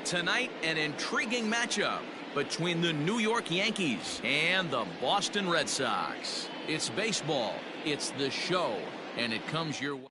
Tonight, an intriguing matchup between the New York Yankees and the Boston Red Sox. It's baseball, it's the show, and it comes your way.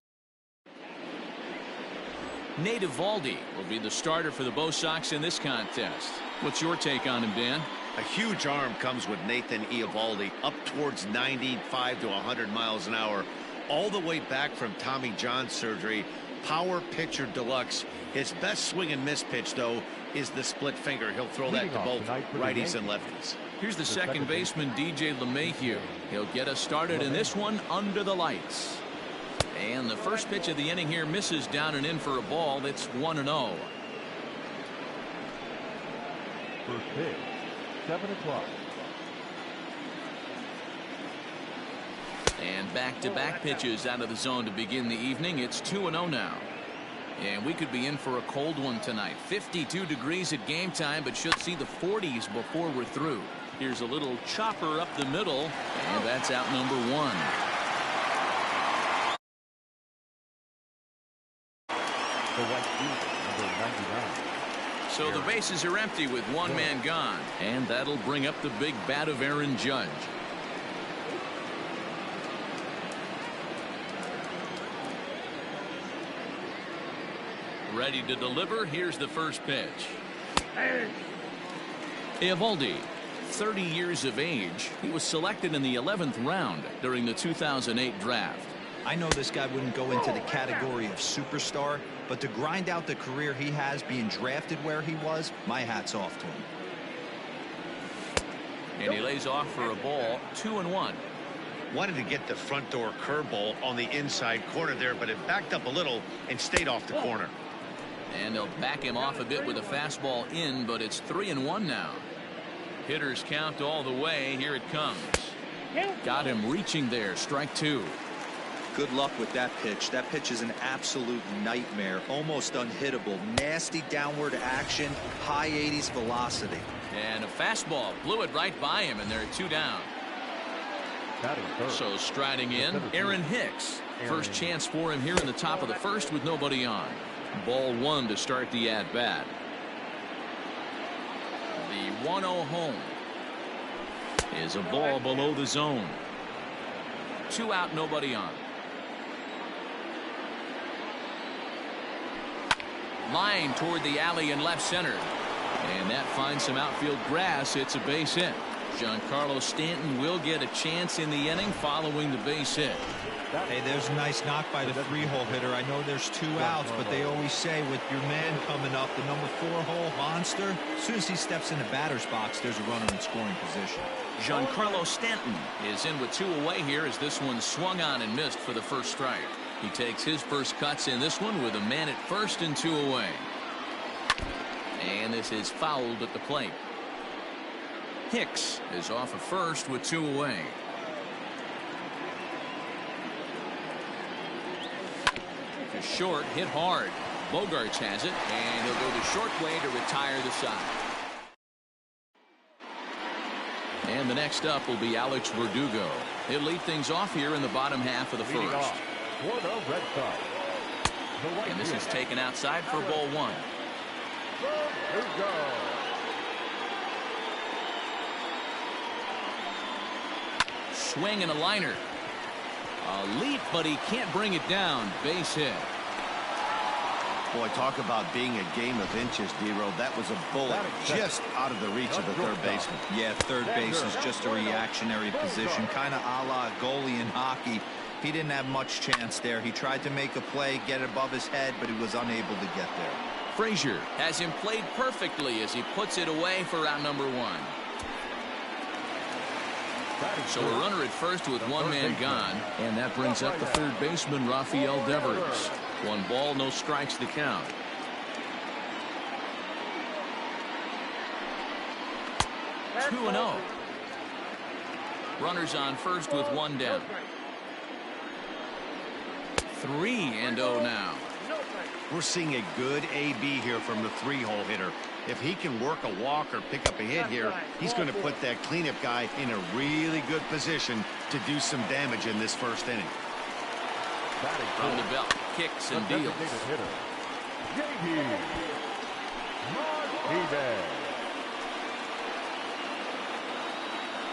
Nate Eovaldi will be the starter for the Bo Sox in this contest. What's your take on him, Dan? A huge arm comes with Nathan Eovaldi, up towards 95 to 100 miles an hour, all the way back from Tommy John surgery. Power pitcher deluxe. His best swing and miss pitch, though, is the split finger. He'll throw that to both righties and lefties. Here's the second baseman, DJ LeMahieu. He'll get us started in this one under the lights. And the first pitch of the inning here misses down and in for a ball. It's 1-0. First pitch, 7 o'clock. And back-to-back pitches out of the zone to begin the evening. It's 2-0 now. And we could be in for a cold one tonight. 52 degrees at game time, but should see the 40s before we're through. Here's a little chopper up the middle, and that's out number one. The white fielder, number 99. So the bases are empty with one man gone, and that'll bring up the big bat of Aaron Judge. Ready to deliver. Here's the first pitch. Eovaldi, 30 years of age. He was selected in the 11th round during the 2008 draft. I know this guy wouldn't go into the category of superstar, but to grind out the career he has being drafted where he was, my hat's off to him. And he lays off for a ball. 2-1. Wanted to get the front door curveball on the inside corner there, but it backed up a little and stayed off the corner. And they'll back him off a bit with a fastball in, but it's 3-1 now. Hitters count all the way. Here it comes. Got him reaching there. Strike two. Good luck with that pitch. That pitch is an absolute nightmare. Almost unhittable. Nasty downward action. High 80s velocity. And a fastball blew it right by him, and they're two down. So striding in, Aaron Hicks. First chance for him here in the top of the first with nobody on. Ball one to start the at-bat. The 1-0 home is a ball below the zone. 2 out, nobody on. Line toward the alley in left center. And that finds some outfield grass. It's a base hit. Giancarlo Stanton will get a chance in the inning following the base hit. Hey, there's a nice knock by the 3-hole hitter. I know there's 2 outs, but they always say with your man coming up, the number 4-hole monster, as soon as he steps in the batter's box, there's a runner in scoring position. Giancarlo Stanton is in with 2 away here as this one swung on and missed for the first strike. He takes his first cuts in this one with a man at first and 2 away. And this is fouled at the plate. Hicks is off of first with 2 away. Short, hit hard. Bogarts has it, and he'll go the short way to retire the side. And the next up will be Alex Verdugo. He'll lead things off here in the bottom half of the first. For the Red Sox. And this is taken outside for ball one. Verdugo. Swing and a liner. A leap, but he can't bring it down. Base hit. Boy, talk about being a game of inches, D-Row. That was a bullet just out of the reach of the third baseman. Yeah, third base is just a reactionary position, kind of a la goalie in hockey. He didn't have much chance there. He tried to make a play, get it above his head, but he was unable to get there. Frazier has him played perfectly as he puts it away for out number one. So a runner at first with one man gone, and that brings up the third baseman, Rafael Devers. 1 ball, no strikes to count. Two and 0. Runners on first with 1 down. 3-0 now. We're seeing a good AB here from the 3-hole hitter. If he can work a walk or pick up a hit here, he's going to put that cleanup guy in a really good position to do some damage in this first inning. From the belt, kicks and deals. Even.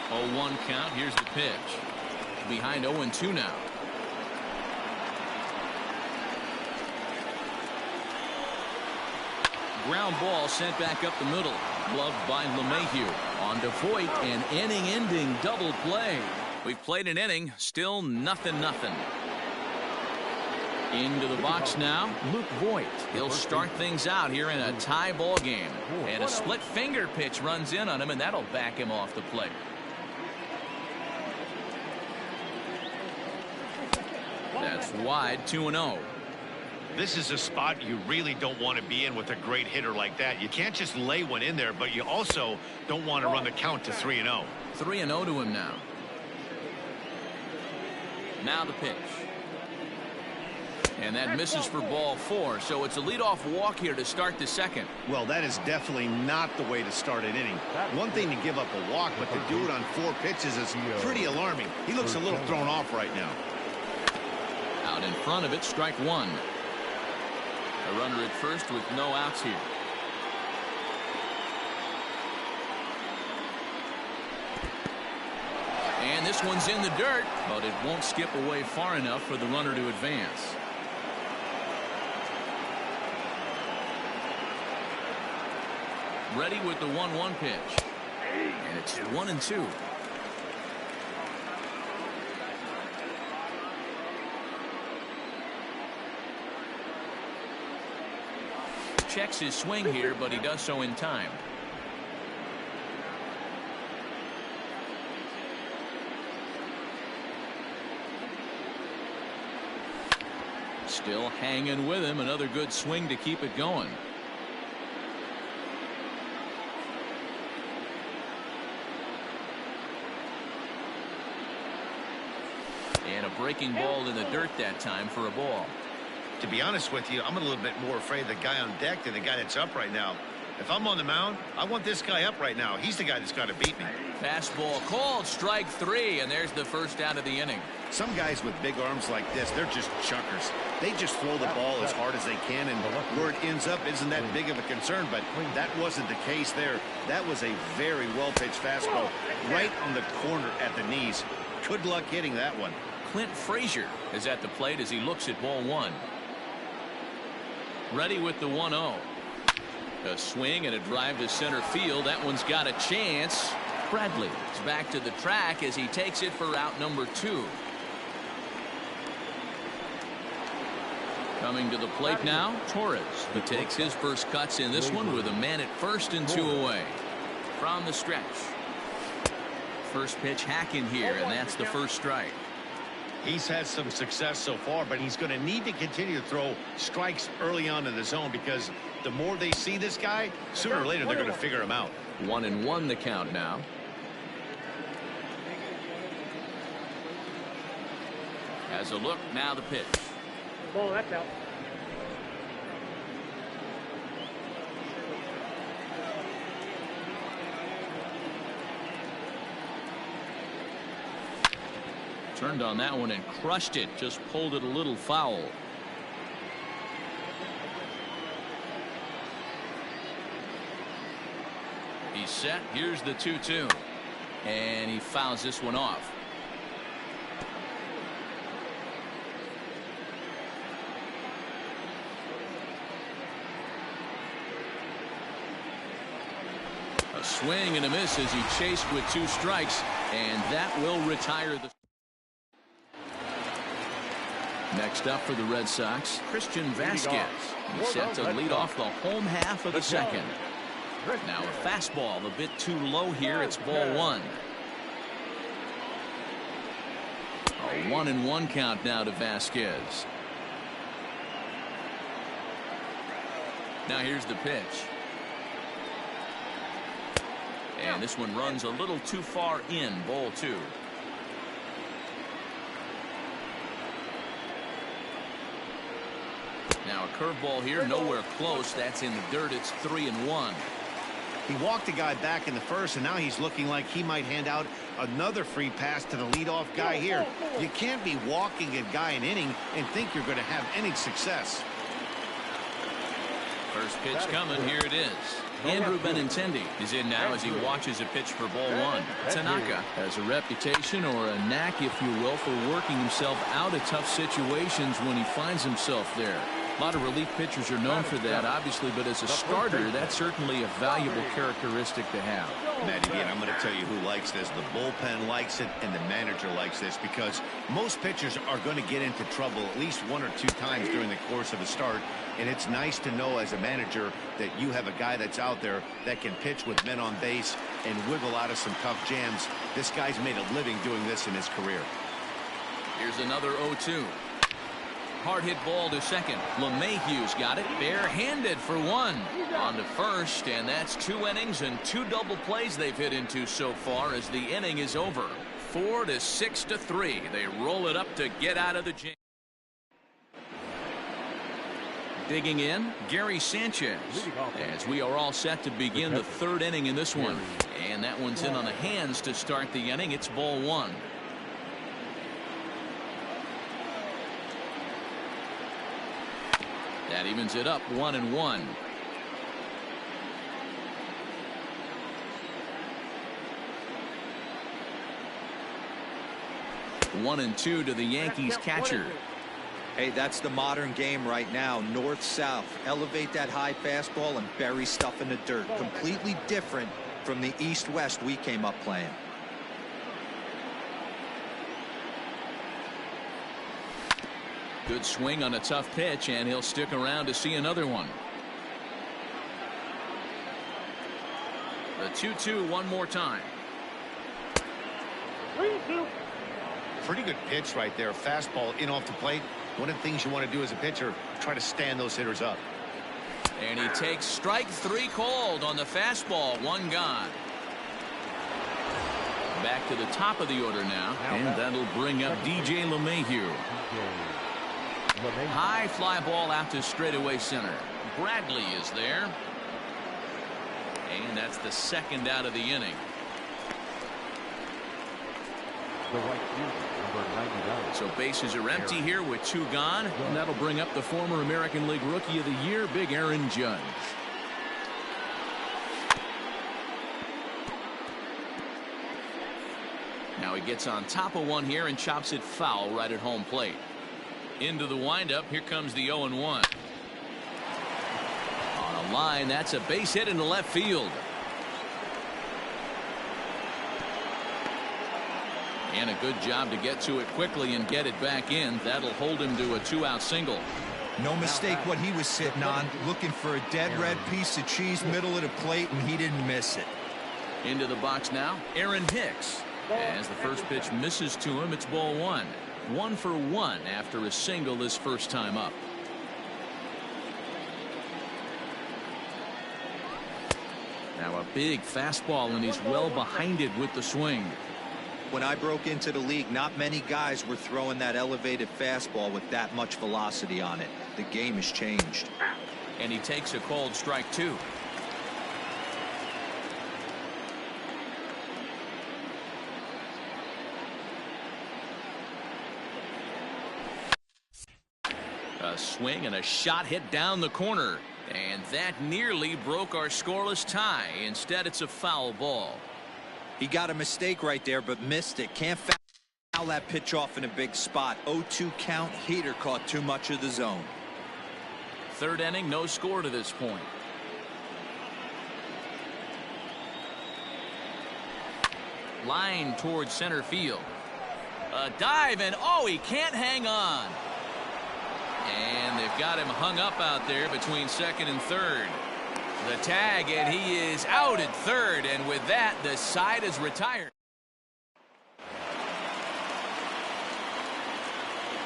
0-1 count. Here's the pitch. Behind 0-2 now. Ground ball sent back up the middle. Gloved by LeMahieu. On to Voit, an inning-ending double play. We've played an inning, still nothing. Into the box now, Luke Voit. He'll start things out here in a tie ball game. And a split finger pitch runs in on him, and that'll back him off the plate. That's wide, 2-0. This is a spot you really don't want to be in with a great hitter like that. You can't just lay one in there, but you also don't want to run the count to 3-0. 3-0 to him now. Now the pitch. And that misses for ball 4, so it's a leadoff walk here to start the second. Well, that is definitely not the way to start an inning. One thing to give up a walk, but to do it on 4 pitches is pretty alarming. He looks a little thrown off right now. Out in front of it, strike 1. A runner at first with no outs here. And this one's in the dirt, but it won't skip away far enough for the runner to advance. Ready with the 1-1 pitch. And it's 1-2. Checks his swing here, but he does so in time. Still hanging with him. Another good swing to keep it going. And a breaking ball in the dirt that time for a ball. To be honest with you, I'm a little bit more afraid of the guy on deck than the guy that's up right now. If I'm on the mound, I want this guy up right now. He's the guy that's got to beat me. Fastball called, strike 3, and there's the first out of the inning. Some guys with big arms like this, they're just chuckers. They just throw the ball as hard as they can, and where it ends up isn't that big of a concern, but that wasn't the case there. That was a very well-pitched fastball right on the corner at the knees. Good luck hitting that one. Clint Frazier is at the plate as he looks at ball 1. Ready with the 1-0. A swing and a drive to center field. That one's got a chance. Bradley is back to the track as he takes it for out number 2. Coming to the plate now, Torres. He takes his first cuts in this one with a man at first and 2 away. From the stretch. First pitch hacking here, and that's the first strike. He's had some success so far, but he's going to need to continue to throw strikes early on in the zone, because the more they see this guy, sooner or later they're going to figure him out. 1-1 the count now. Has a look, now the pitch. Ball, that's out. Turned on that one and crushed it. Just pulled it a little foul. He's set. Here's the 2-2. And he fouls this one off. A swing and a miss as he chased with 2 strikes. And that will retire the... Next up for the Red Sox, Christian Vasquez. He's set to lead off the home half of the second. Now a fastball a bit too low here. It's ball 1. A 1-1 count now to Vasquez. Now here's the pitch. And this one runs a little too far in, ball 2. Now a curveball here, nowhere close. That's in the dirt. It's 3-1. He walked the guy back in the first, and now he's looking like he might hand out another free pass to the leadoff guy here. You can't be walking a guy an inning and think you're going to have any success. First pitch coming. Here it is. Andrew Benintendi is in now as he watches a pitch for ball one. Tanaka has a reputation, or a knack, if you will, for working himself out of tough situations when he finds himself there. A lot of relief pitchers are known for that, obviously, but as a starter, that's certainly a valuable characteristic to have. Matty, and I'm going to tell you who likes this. The bullpen likes it, and the manager likes this, because most pitchers are going to get into trouble at least one or two times during the course of a start, and it's nice to know as a manager that you have a guy that's out there that can pitch with men on base and wiggle out of some tough jams. This guy's made a living doing this in his career. Here's another 0-2. Hard hit ball to second. LeMahieu's got it barehanded for one. On to first, and that's 2 innings and 2 double plays they've hit into so far as the inning is over. 4 to 6 to 3. They roll it up to get out of the jam. Digging in, Gary Sanchez, as we are all set to begin the 3rd inning in this one. And that one's in on the hands to start the inning. It's ball one. That evens it up 1-1. One and two to the Yankees catcher. Hey, that's the modern game right now. North-south. Elevate that high fastball and bury stuff in the dirt. Completely different from the east-west we came up playing. Good swing on a tough pitch, and he'll stick around to see another one. The 2-2 one more time. 3-2. Pretty good pitch right there. Fastball in off the plate. One of the things you want to do as a pitcher, try to stand those hitters up. And he takes strike 3 called on the fastball. One gone. Back to the top of the order now, and that'll bring up DJ LeMahieu. High fly ball out to straightaway center. Bradley is there. And that's the 2nd out of the inning. The right fielder, number 99. So bases are empty here with 2 gone. And that'll bring up the former American League Rookie of the Year, Big Aaron Judge. Now he gets on top of one here and chops it foul right at home plate. Into the windup. Here comes the 0-1. On a line, that's a base hit into left field. And a good job to get to it quickly and get it back in. That'll hold him to a 2-out single. No mistake what he was sitting on, looking for a dead red piece of cheese middle of the plate, and he didn't miss it. Into the box now, Aaron Hicks. As the first pitch misses to him, it's ball one. 1 for 1 after a single his first time up. Now a big fastball, and he's well behind it with the swing. When I broke into the league, not many guys were throwing that elevated fastball with that much velocity on it. The game has changed. And he takes a called strike 2. A swing and a shot hit down the corner, and that nearly broke our scoreless tie. Instead, it's a foul ball. He got a mistake right there, but missed it. Can't foul that pitch off in a big spot. 0-2 count. Heater caught too much of the zone. 3rd inning, no score to this point. Line towards center field. A dive, and oh, he can't hang on. And they've got him hung up out there between 2nd and 3rd. The tag, and he is out at 3rd, and with that, the side is retired.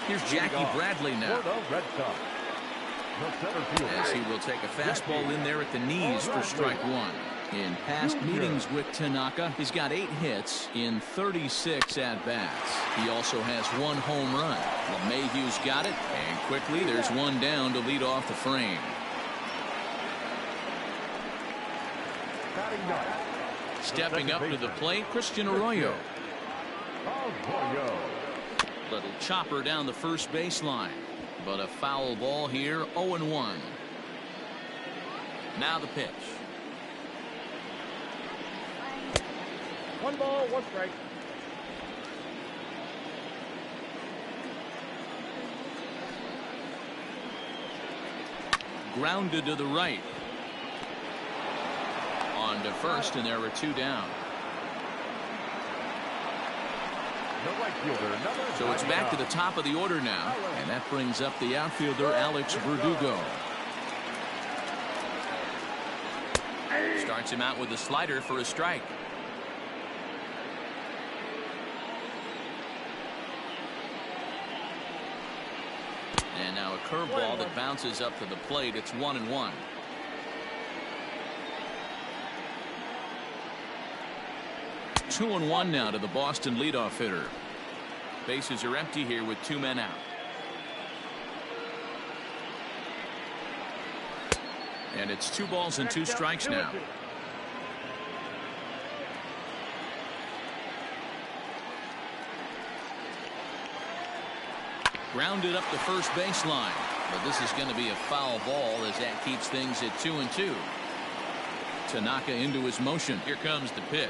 Here's Jackie Bradley now, as he will take a fastball in there at the knees for strike 1. In past meetings with Tanaka, he's got 8 hits in 36 at-bats. He also has 1 home run. LeMahieu's got it, and quickly there's 1 down to lead off the frame. Stepping up to the plate, Christian Arroyo. Little chopper down the first baseline, but a foul ball here. 0-1. Now the pitch. 1 ball, 1 strike. Grounded to the right. On to first, and there were 2 down. The right fielder, number So it's back to the top of the order now, and that brings up the outfielder Alex Verdugo. Starts him out with a slider for a strike. And now a curveball that bounces up to the plate. It's 1-1. Two and 1 now to the Boston leadoff hitter. Bases are empty here with 2 men out. And it's 2 balls and 2 strikes now. Grounded up the first baseline, but this is going to be a foul ball as that keeps things at 2-2. Tanaka into his motion. Here comes the pitch.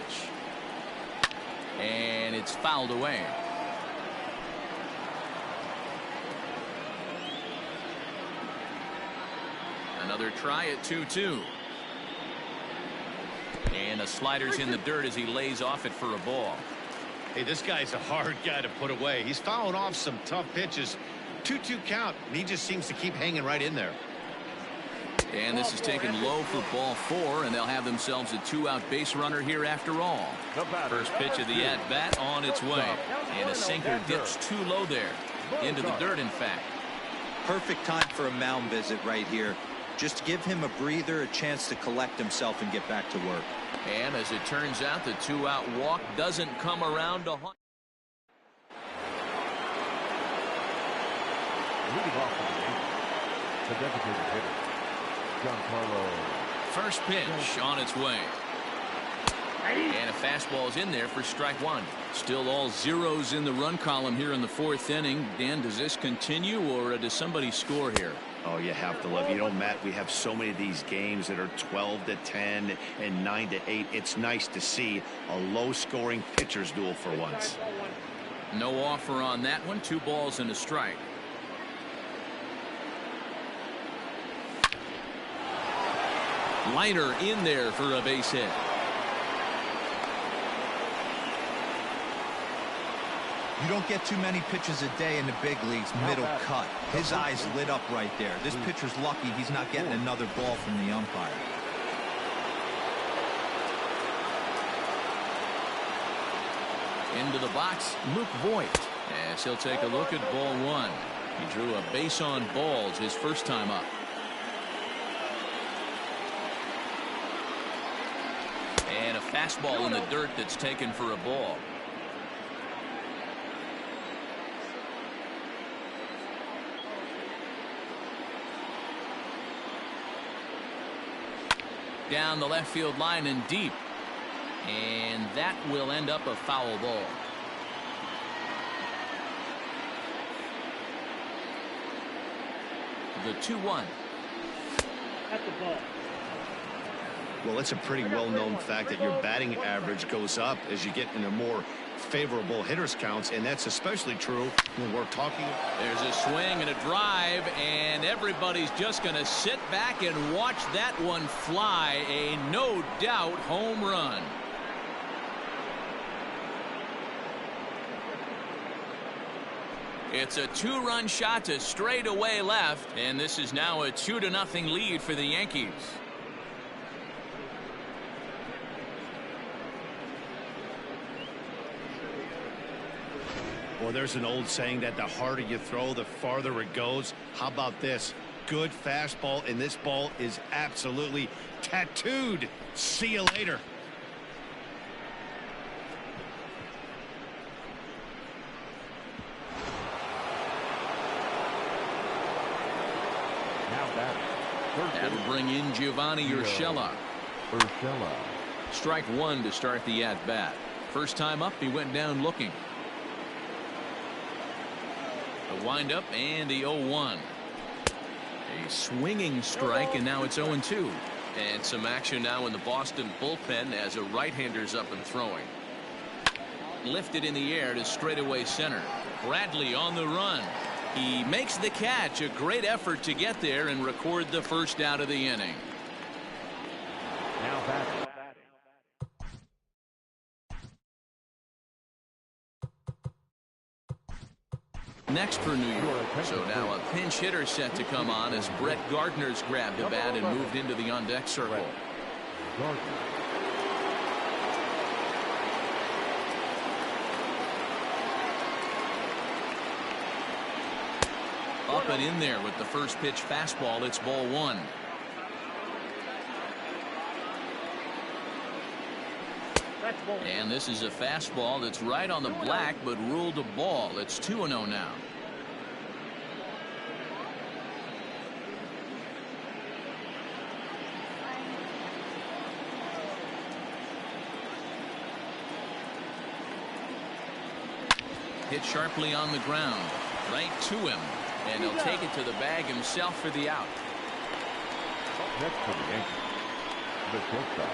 And it's fouled away. Another try at 2-2. And a slider's in the dirt as he lays off it for a ball. Hey, this guy's a hard guy to put away. He's fouling off some tough pitches. 2-2 count, and he just seems to keep hanging right in there. And this is taken low for ball 4, and they'll have themselves a 2-out base runner here after all. First pitch of the at-bat on its way. And a sinker dips too low there. Into the dirt, in fact. Perfect time for a mound visit right here. Just give him a breather, a chance to collect himself and get back to work. And as it turns out, the 2-out walk doesn't come around to haunt. Leading off for the designated hitter, Giancarlo. First pitch on its way. And a fastball is in there for strike 1. Still all zeros in the run column here in the 4th inning. Dan, does this continue, or does somebody score here? Oh, you have to love. You know, Matt, we have so many of these games that are 12-10 and 9-8. It's nice to see a low-scoring pitcher's duel for once. No offer on that one. 2 balls and a strike. Liner in there for a base hit. You don't get too many pitches a day in the big leagues middle cut. His eyes lit up right there. This pitcher's lucky he's not getting another ball from the umpire. Into the box, Luke Voigt. As he'll take a look at ball 1. He drew a base on balls his first time up. And a fastball in the dirt that's taken for a ball. Down the left field line and deep. And that will end up a foul ball. The 2-1. That's the ball. Well, it's a pretty well-known fact that your batting average goes up as you get into more favorable hitters counts, and that's especially true when we're talking. There's a swing and a drive, and everybody's just going to sit back and watch that one fly. A no doubt home run. It's a 2-run shot to straightaway left, and this is now a 2-0 lead for the Yankees. Well, there's an old saying that the harder you throw, the farther it goes. How about this? Good fastball, and this ball is absolutely tattooed. See you later. Now batting. That'll bring in Giovanni Urshela. Urshela. Strike 1 to start the at-bat. First time up, he went down looking. The windup and the 0-1. A swinging strike, and now it's 0-2. And some action now in the Boston bullpen as a right-hander's up and throwing. lifted in the air to straightaway center. Bradley on the run. He makes the catch. A great effort to get there and record the first out of the inning. Now batting. Next for New York. So now a pinch hitter set to come on as Brett Gardner's grabbed the bat and moved into the on-deck circle. Up and in there with the first pitch fastball. It's ball one. And this is a fastball that's right on the black but ruled a ball. It's 2-0 now. Hit sharply on the ground. Right to him. And he'll take it to the bag himself for the out. Next for the Yankees, the shortstop,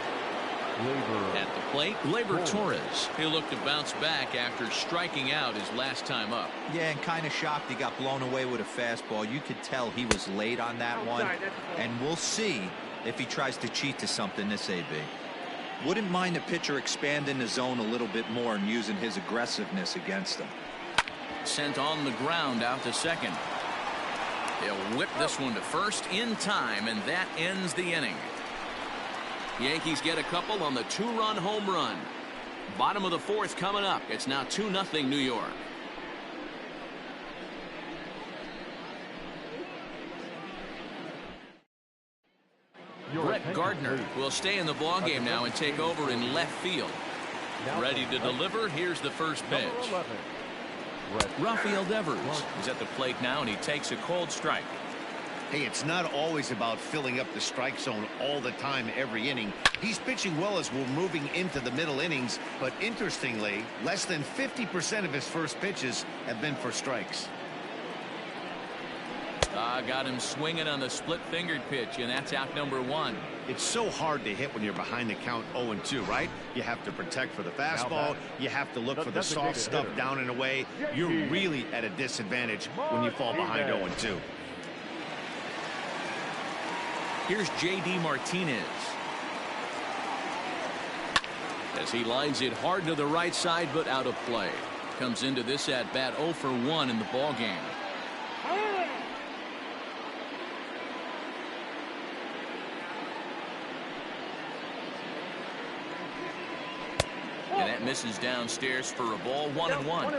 at the plate, Gleyber Torres. He'll look to bounce back after striking out his last time up. Yeah, and kind of shocked he got blown away with a fastball. You could tell he was late on that one. And we'll see if he tries to cheat to something this AB. Wouldn't mind the pitcher expanding the zone a little bit more and using his aggressiveness against him. Sent on the ground out to second. They'll whip this one to first in time, and that ends the inning. Yankees get a couple on the two-run home run. Bottom of the fourth coming up. It's now 2-0 New York. Brett Gardner will stay in the ballgame now and take over in left field. Ready to deliver. Here's the first pitch. Rafael Devers is at the plate now, and he takes a cold strike. Hey, it's not always about filling up the strike zone all the time every inning. He's pitching well as we're moving into the middle innings, but interestingly, less than 50% of his first pitches have been for strikes. Got him swinging on the split-fingered pitch, and that's out number one. It's so hard to hit when you're behind the count 0-2, right? You have to protect for the fastball. You have to look for the soft stuff down and away. You're really at a disadvantage when you fall behind 0-2. Here's J.D. Martinez. As he lines it hard to the right side, but out of play. Comes into this at-bat 0 for 1 in the ballgame. And that misses downstairs for a ball. 1-1.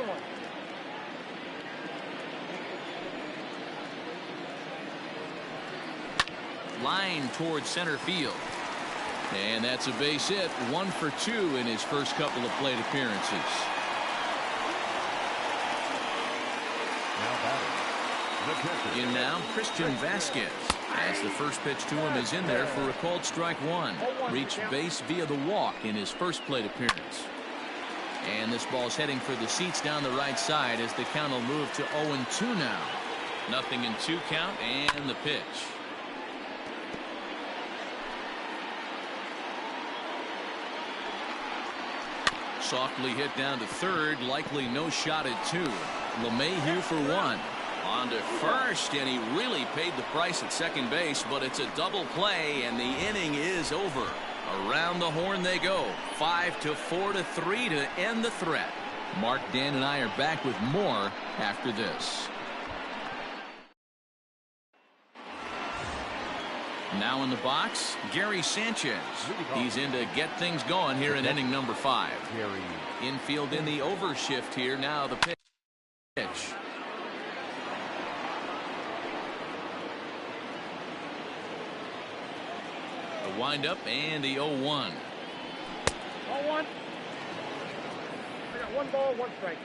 Line towards center field. And that's a base hit. 1 for 2 in his first couple of plate appearances. In now, Christian Vasquez. As the first pitch to him is in there for a called strike one. Reached base via the walk in his first plate appearance. And this ball's heading for the seats down the right side as the count will move to 0-2 now. 0-2 count and the pitch. Softly hit down to third. Likely no shot at two. LeMahieu for one. On to first, and he really paid the price at second base, but it's a double play, and the inning is over. Around the horn they go. 5-4-3 to end the threat. Mark, Dan, and I are back with more after this. Now in the box, Gary Sanchez. He's in to get things going here in inning number 5. Infield in the overshift here. Now the pitch. The windup and the 0-1. 0-1. I got 1 ball, 1 strike.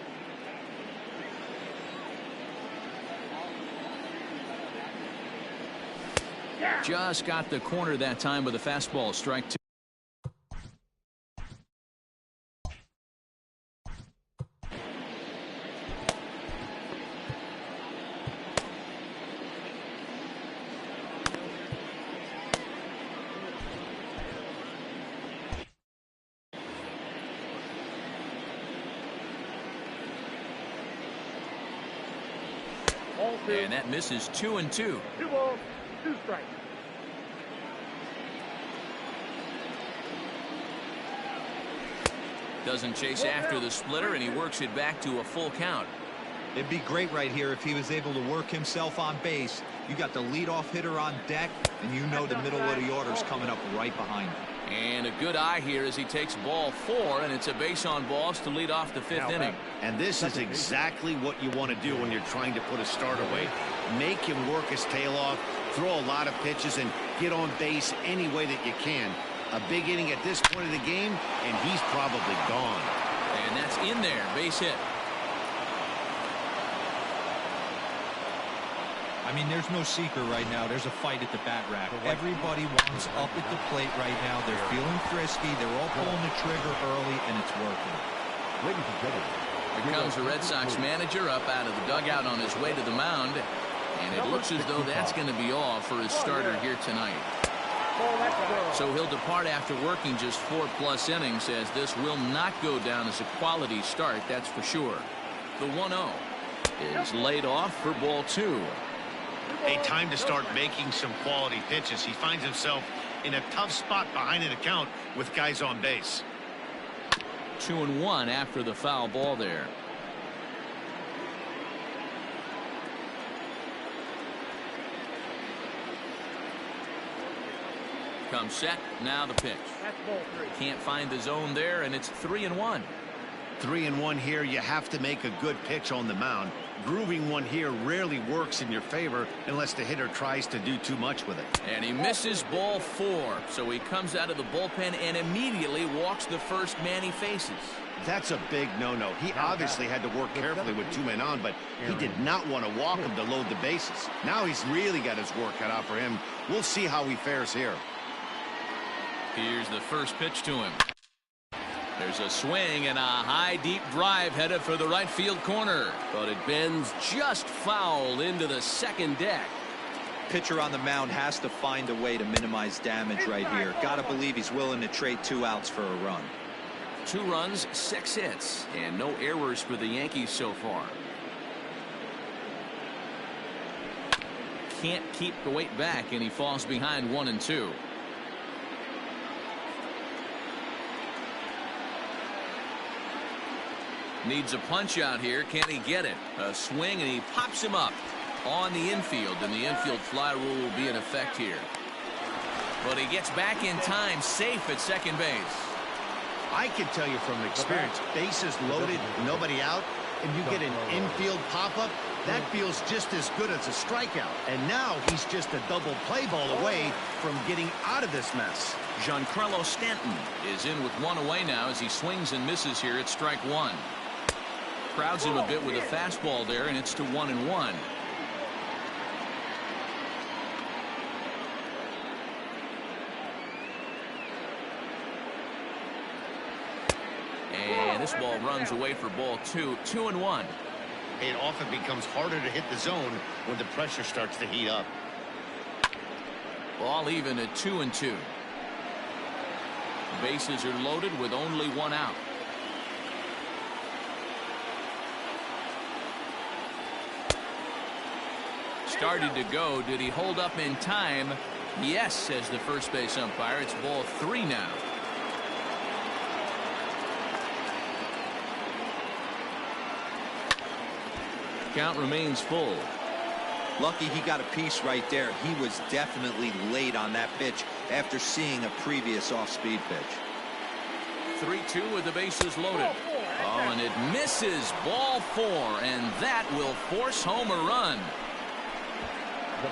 Yeah. Just got the corner that time with a fastball. Strike 2. And that misses 2-2. 2 balls, 2 strikes. Doesn't chase after the splitter, and he works it back to a full count. It'd be great right here if he was able to work himself on base. You got the leadoff hitter on deck, and you know the middle of the order's coming up right behind him. And a good eye here as he takes ball 4, and it's a base on balls to lead off the 5th inning. And this is exactly what you want to do when you're trying to put a starter away. Make him work his tail off, throw a lot of pitches, and get on base any way that you can. A big inning at this point of the game, and he's probably gone. And that's in there, base hit. I mean, there's no secret right now. There's a fight at the bat rack. Everybody wants up at the plate right now. They're feeling frisky. They're all pulling the trigger early, and it's working. Ladies and gentlemen, Here comes the Red Sox manager up out of the dugout on his way to the mound. And it looks as though that's going to be all for his starter here tonight. So he'll depart after working just 4+ innings, as this will not go down as a quality start, that's for sure. The 1-0 is laid off for ball 2. A time to start making some quality pitches. He finds himself in a tough spot behind an account with guys on base. 2-1 after the foul ball there. Comes set, now the pitch. That's ball 3. Can't find the zone there, and it's 3-1. 3-1 here. You have to make a good pitch on the mound. Grooving one here rarely works in your favor unless the hitter tries to do too much with it. And he misses ball 4, so he comes out of the bullpen and immediately walks the first man he faces. That's a big no-no. He obviously had to work carefully with 2 men on, but he did not want to walk him to load the bases. Now he's really got his work cut out for him. We'll see how he fares here. Here's the first pitch to him. There's a swing and a high deep drive headed for the right field corner, but it bends just foul into the second deck. Pitcher on the mound has to find a way to minimize damage right here. Gotta believe he's willing to trade 2 outs for a run. 2 runs, 6 hits, and no errors for the Yankees so far. Can't keep the weight back, and he falls behind 1-2. Needs a punch out here. Can he get it? A swing, and he pops him up on the infield, and the infield fly rule will be in effect here. But he gets back in time, safe at second base. I can tell you from experience, bases loaded, nobody out, and you get an infield pop-up, that feels just as good as a strikeout. And now he's just a double play ball away from getting out of this mess. Giancarlo Stanton is in with 1 away now as he swings and misses here at strike 1. Crowds him a bit with a fastball there, and it's to 1-1. And this ball runs away for ball 2. 2-1. It often becomes harder to hit the zone when the pressure starts to heat up. Ball even at 2-2. Bases are loaded with only 1 out. Started to go. Did he hold up in time? Yes, says the first base umpire. It's ball 3 now. Count remains full. Lucky he got a piece right there. He was definitely late on that pitch after seeing a previous off-speed pitch. 3-2 with the bases loaded. Oh, and it misses ball 4, and that will force home a run.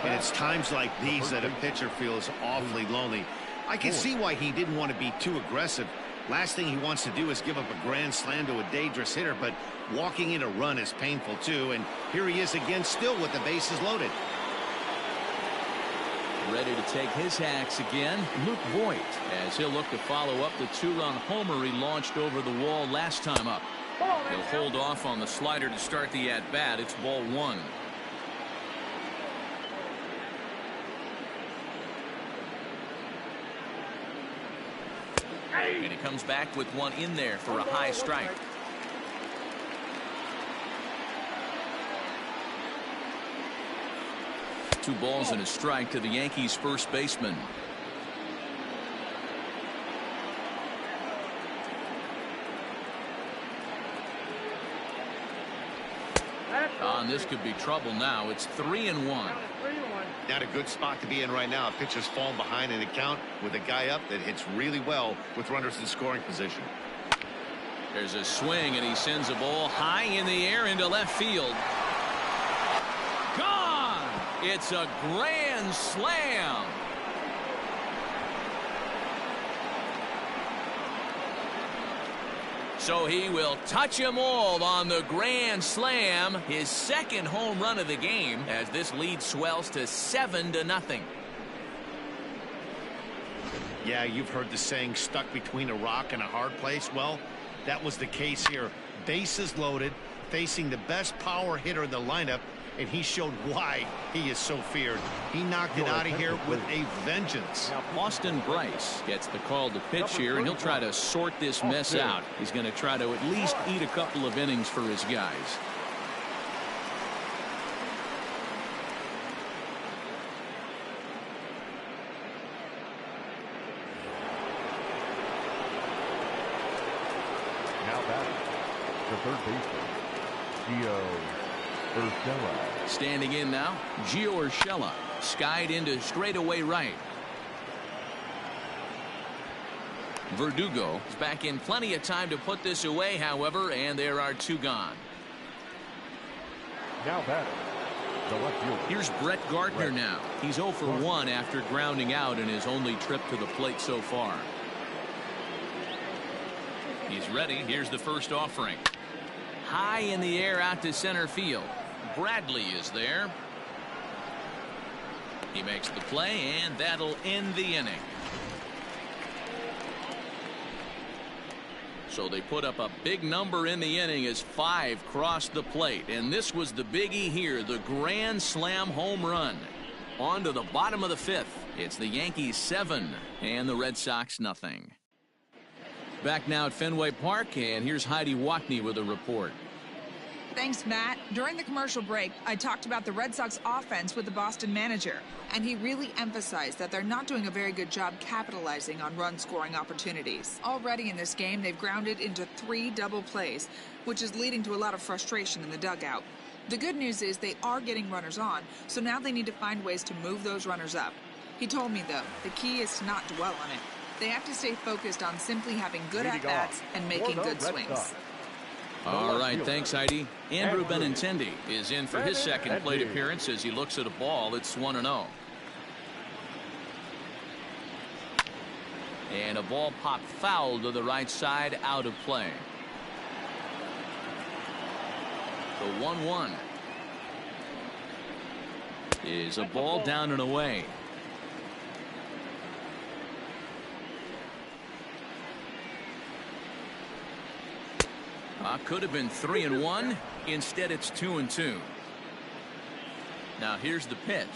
And it's times like these that a pitcher feels awfully lonely. I can see why he didn't want to be too aggressive. Last thing he wants to do is give up a grand slam to a dangerous hitter, but walking in a run is painful too. And here he is again, still with the bases loaded. Ready to take his hacks again, Luke Voigt, as he'll look to follow up the 2-run homer he launched over the wall last time up. He'll hold off on the slider to start the at-bat. It's ball 1. And he comes back with 1 in there for a high strike. 2 balls and a strike to the Yankees first baseman. And this could be trouble now. It's 3-1. Not a good spot to be in right now. A pitcher's falling behind in the count with a guy up that hits really well with runners in scoring position. There's a swing, and he sends a ball high in the air into left field. Gone! It's a grand slam. So he will touch them all on the grand slam, his second home run of the game, as this lead swells to 7-0. Yeah, you've heard the saying, stuck between a rock and a hard place. Well, that was the case here. Bases loaded, facing the best power hitter in the lineup, and he showed why he is so feared. He knocked it out of here with a vengeance. Austin Bryce gets the call to pitch here, and he'll try to sort this mess out. He's going to try to at least eat a couple of innings for his guys. Now batting, the third baseman, Gio Urshela. Standing in now, Gio Urshela, skied into straightaway right. Verdugo is back in plenty of time to put this away, however, and there are 2 gone. Now batting, the left fielder. Here's Brett Gardner now. He's 0 for 1 after grounding out in his only trip to the plate so far. He's ready. Here's the first offering. High in the air out to center field. Bradley is there. He makes the play, and that'll end the inning. So they put up a big number in the inning as 5 crossed the plate. And this was the biggie here, the grand slam home run. On to the bottom of the 5th. It's the Yankees 7 and the Red Sox nothing. Back now at Fenway Park, and here's Heidi Watney with a report. Thanks, Matt. During the commercial break, I talked about the Red Sox offense with the Boston manager, and he really emphasized that they're not doing a very good job capitalizing on run-scoring opportunities. Already in this game, they've grounded into 3 double plays, which is leading to a lot of frustration in the dugout. The good news is they are getting runners on, so now they need to find ways to move those runners up. He told me, though, the key is to not dwell on it. They have to stay focused on simply having good at-bats and making good swings. All right, thanks, Heidi. Andrew Benintendi is in for his second plate appearance as he looks at a ball. It's 1-0. And a ball popped foul to the right side, out of play. The 1-1 is a ball down and away. Could have been 3-1. Instead, it's 2-2. Now here's the pitch.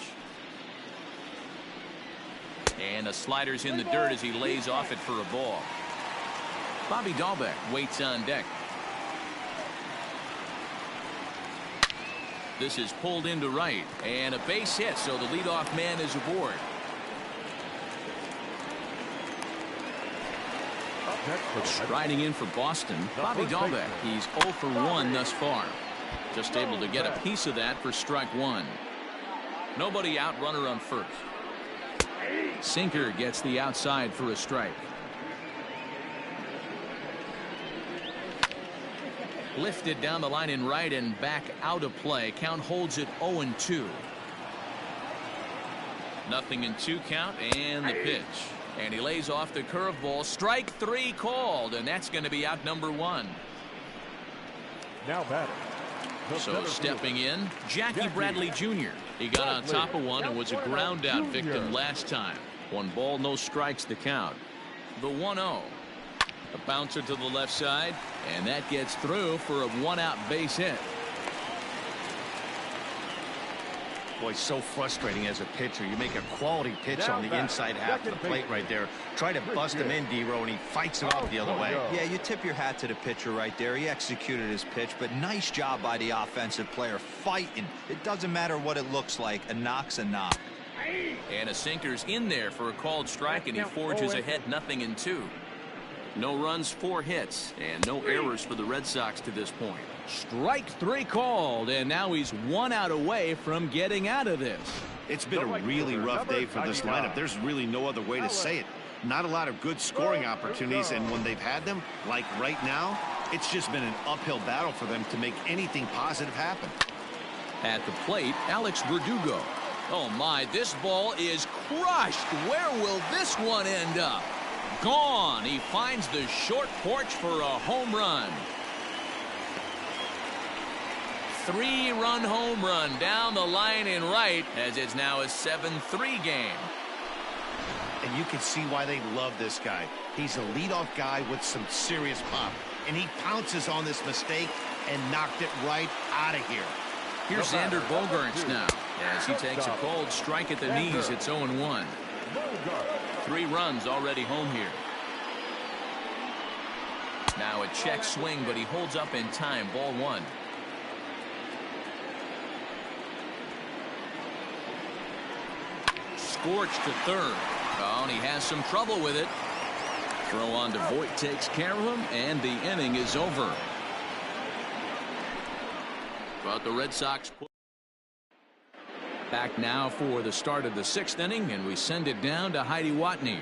And a slider's in the dirt as he lays off it for a ball. Bobby Dahlbeck waits on deck. This is pulled into right, and a base hit, so the leadoff man is aboard. Striding in for Boston, Bobby Dahlbeck. He's 0 for 1 thus far. Just able to get a piece of that for strike 1. Nobody out, runner on first. Sinker gets the outside for a strike. Lifted down the line in right and back out of play. Count holds it 0-2. Nothing in 2 count, and the pitch. And he lays off the curveball. Strike 3 called, and that's going to be out number 1. Now batting. So stepping in, Jackie Bradley Jr. He got on top of one and was a ground out victim last time. 1 ball, no strikes to count. The 1-0. A bouncer to the left side, and that gets through for a 1-out base hit. Boy, so frustrating as a pitcher. You make a quality pitch on the inside half of the plate right there. Try to bust him in, D-Row, and he fights it off the other way. Yeah, you tip your hat to the pitcher right there. He executed his pitch, but nice job by the offensive player fighting. It doesn't matter what it looks like. A knock's a knock. And a sinker's in there for a called strike, and he forges ahead 0-2. No runs, 4 hits, and no errors for the Red Sox to this point. Strike 3 called, and now he's 1 out away from getting out of this. It's been a really rough day for this lineup. There's really no other way to say it. Not a lot of good scoring opportunities, and when they've had them, like right now, it's just been an uphill battle for them to make anything positive happen. At the plate, Alex Verdugo. Oh my, this ball is crushed. Where will this one end up? Gone. He finds the short porch for a home run. 3-run home run down the line in right, as it's now a 7-3 game. And you can see why they love this guy. He's a leadoff guy with some serious pop, and he pounces on this mistake and knocked it right out of here. Here's Xander Bogaerts now, as he takes a cold strike at the knees. It's 0-1. 3 runs already home here. Now a check swing, but he holds up in time. Ball 1. Scorched to third. Oh, and he has some trouble with it. Throw on to Voit takes care of him, and the inning is over. But the Red Sox back now for the start of the 6th inning, and we send it down to Heidi Watney.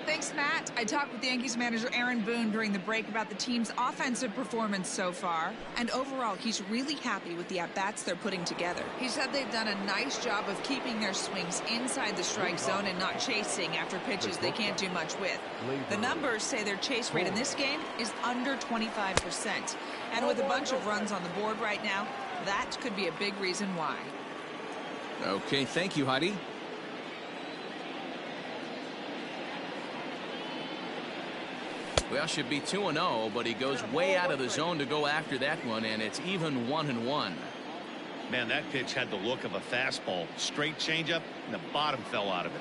Thanks, Matt. I talked with Yankees manager Aaron Boone during the break about the team's offensive performance so far, and overall he's really happy with the at-bats they're putting together. He said they've done a nice job of keeping their swings inside the strike zone and not chasing after pitches they can't do much with. The numbers say their chase rate in this game is under 25%, and with a bunch of runs on the board right now, that could be a big reason why. Okay, thank you, Heidi. Well, should be 2-0, but he goes way out of the zone to go after that one, and it's even 1-1. Man, that pitch had the look of a fastball. Straight changeup, and the bottom fell out of it.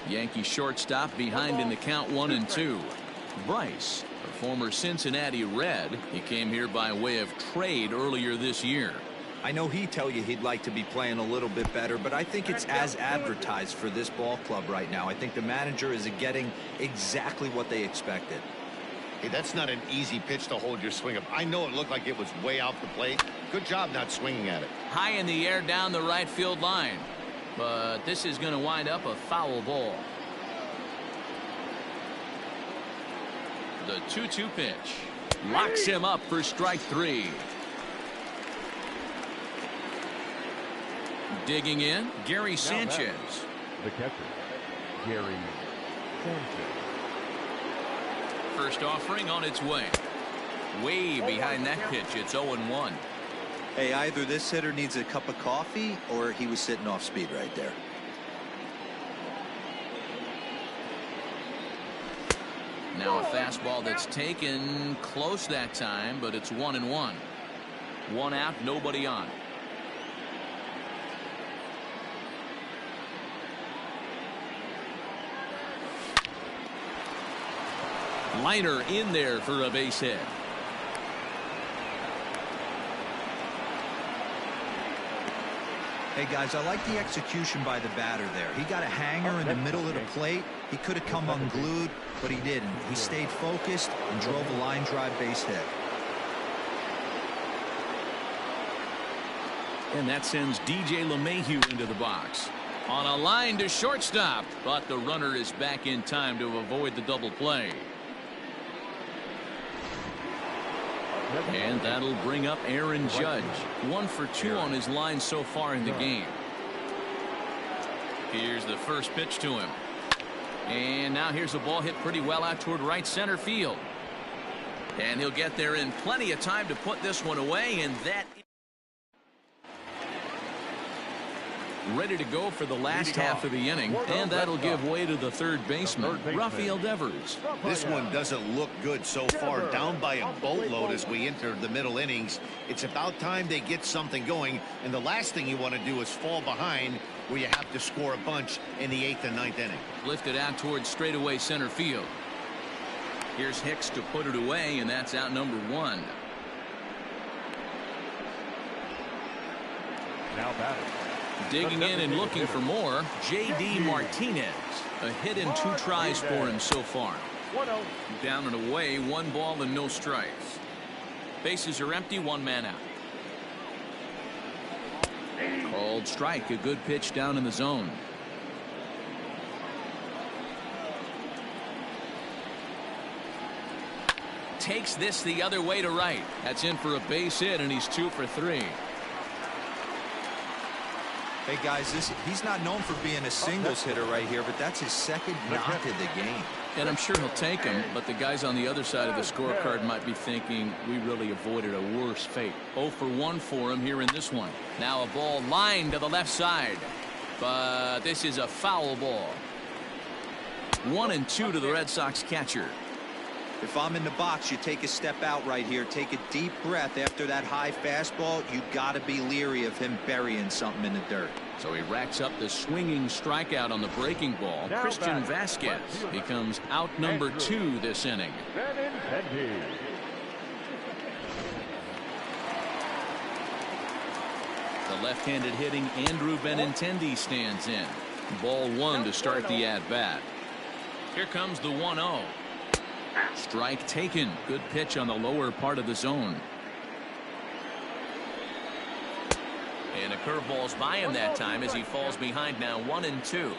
Yankee shortstop behind in the count 1-2. Bryce, a former Cincinnati Red. He came here by way of trade earlier this year. I know he'd tell you he'd like to be playing a little bit better, but I think it's as advertised for this ball club right now. I think the manager is getting exactly what they expected. Hey, that's not an easy pitch to hold your swing up. I know it looked like it was way off the plate. Good job not swinging at it. High in the air down the right field line. But this is going to wind up a foul ball. The 2-2 pitch. Locks him up for strike 3. Digging in, Gary Sanchez. The catcher, Gary Sanchez. First offering on its way. Way behind that pitch. It's 0-1. Hey, either this hitter needs a cup of coffee or he was sitting off speed right there. Now a fastball that's taken close that time, but it's 1-1. 1 out, nobody on. Liner in there for a base hit. Hey guys, I like the execution by the batter there. He got a hanger in the middle of the plate. He could have come unglued, but he didn't. He stayed focused and drove a line drive base hit. And that sends DJ LeMahieu into the box. On a line to shortstop, but the runner is back in time to avoid the double play. And that'll bring up Aaron Judge. 1 for 2 on his line so far in the game. Here's the first pitch to him. And now here's a ball hit pretty well out toward right center field. And he'll get there in plenty of time to put this one away, and that Ready to go for the last half of the inning, and that'll give way to the third baseman, Rafael Devers. This one doesn't look good so far. Down by a boatload as we enter the middle innings. It's about time they get something going, and the last thing you want to do is fall behind where you have to score a bunch in the 8th and 9th inning. Lifted out towards straightaway center field. Here's Hicks to put it away, and that's out number 1. Now batting. Digging in and looking for more, J.D. Martinez. A hit in 2 tries for him so far. Down and away, 1 ball and no strikes. Bases are empty, 1 man out. Called strike, a good pitch down in the zone. Takes this the other way to right. That's in for a base hit, and he's 2 for 3. Hey guys, he's not known for being a singles hitter right here, but that's his second knock of the game. And I'm sure he'll take him, but the guys on the other side of the scorecard might be thinking we really avoided a worse fate. 0 for 1 for him here in this one. Now a ball lined to the left side, but this is a foul ball. 1-2 to the Red Sox catcher. If I'm in the box, you take a step out right here. Take a deep breath after that high fastball. You got to be leery of him burying something in the dirt. So he racks up the swinging strikeout on the breaking ball. Christian Vasquez becomes out number 2 this inning. The left-handed hitting Andrew Benintendi stands in. Ball 1 to start the at-bat. Here comes the 1-0. Strike taken. Good pitch on the lower part of the zone. And a curveball's by him that time as he falls behind now 1-2.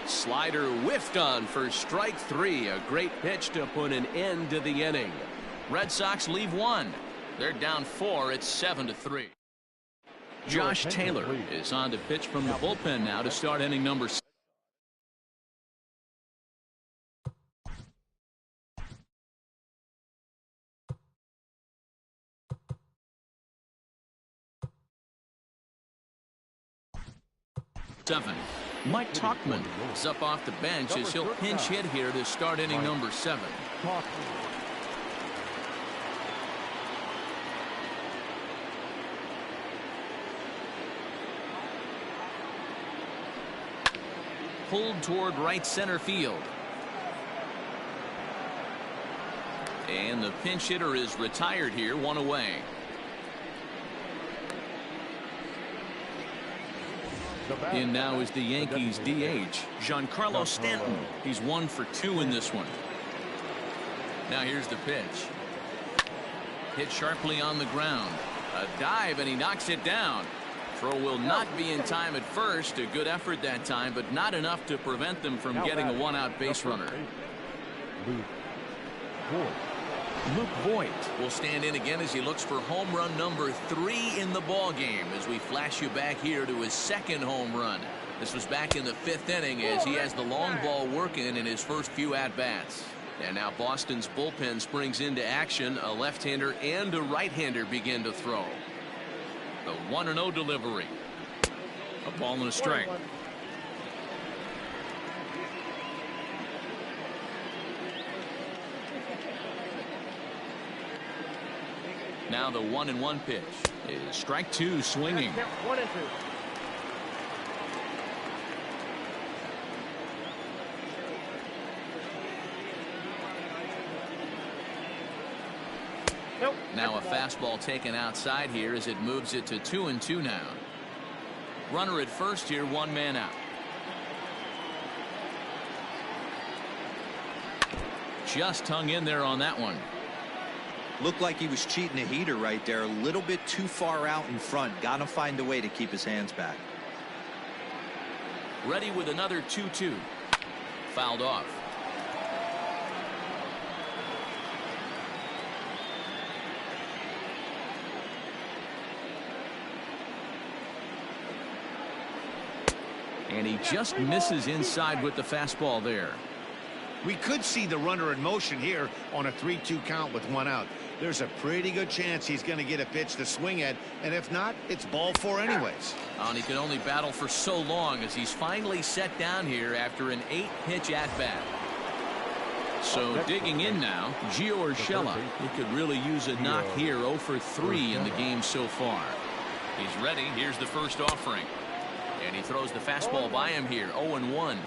Slider whiffed on for strike 3. A great pitch to put an end to the inning. Red Sox leave 1. They're down 4. It's 7-3. Josh Taylor is on to pitch from the bullpen now to start inning number 6. Mike Tauchman is up off the bench as he'll pinch hit here to start inning number 7. Pulled toward right center field. And the pinch hitter is retired here, 1 away. In now is the Yankees DH, Giancarlo Stanton. He's 1 for 2 in this one. Now here's the pitch. Hit sharply on the ground. A dive, and he knocks it down. Throw will not be in time at first. A good effort that time, but not enough to prevent them from getting a 1-out base runner. Luke Voigt will stand in again as he looks for home run number 3 in the ball game as we flash you back here to his 2nd home run. This was back in the 5th inning as he has the long ball working in his first few at-bats. And now Boston's bullpen springs into action. A left-hander and a right-hander begin to throw. The 1-0 delivery. A ball and a strike. Now the 1-1 pitch is strike 2 swinging. 1-2. Nope. Now a fastball taken outside here as it moves it to 2-2 now. Runner at first here, 1 man out. Just hung in there on that one. Looked like he was cheating a heater right there. A little bit too far out in front. Got to find a way to keep his hands back. Ready with another 2-2. Fouled off. And he just misses inside with the fastball there. We could see the runner in motion here on a 3-2 count with 1 out. There's a pretty good chance he's going to get a pitch to swing at, and if not, it's ball 4 anyways. And he could only battle for so long as he's finally set down here after an 8-pitch at-bat. So digging in now, Gio Urshela. He could really use a knock here. 0 for 3 in the game so far. He's ready. Here's the first offering. And he throws the fastball by him here. 0-1.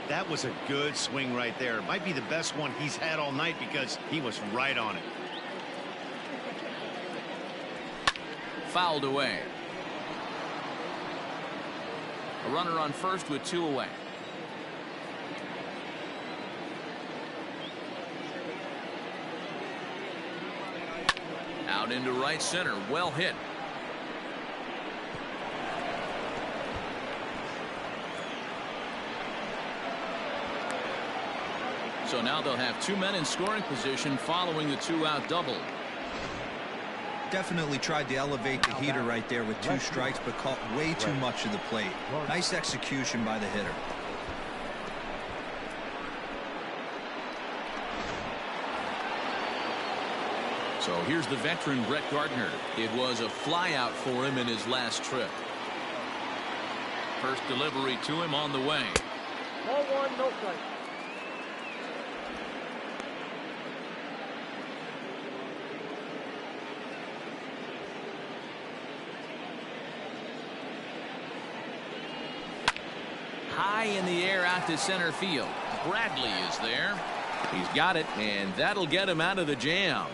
That was a good swing right there. It might be the best one he's had all night because he was right on it. Fouled away. A runner on first with 2 away. Out into right center. Well hit. So now they'll have 2 men in scoring position following the 2-out double. Definitely tried to elevate the heater right there with 2 strikes, but caught way too much of the plate. Nice execution by the hitter. So here's the veteran Brett Gardner. It was a flyout for him in his last trip. First delivery to him on the way. 1-1, no strike. High in the air out to center field. Bradley is there. He's got it, and that'll get him out of the jam.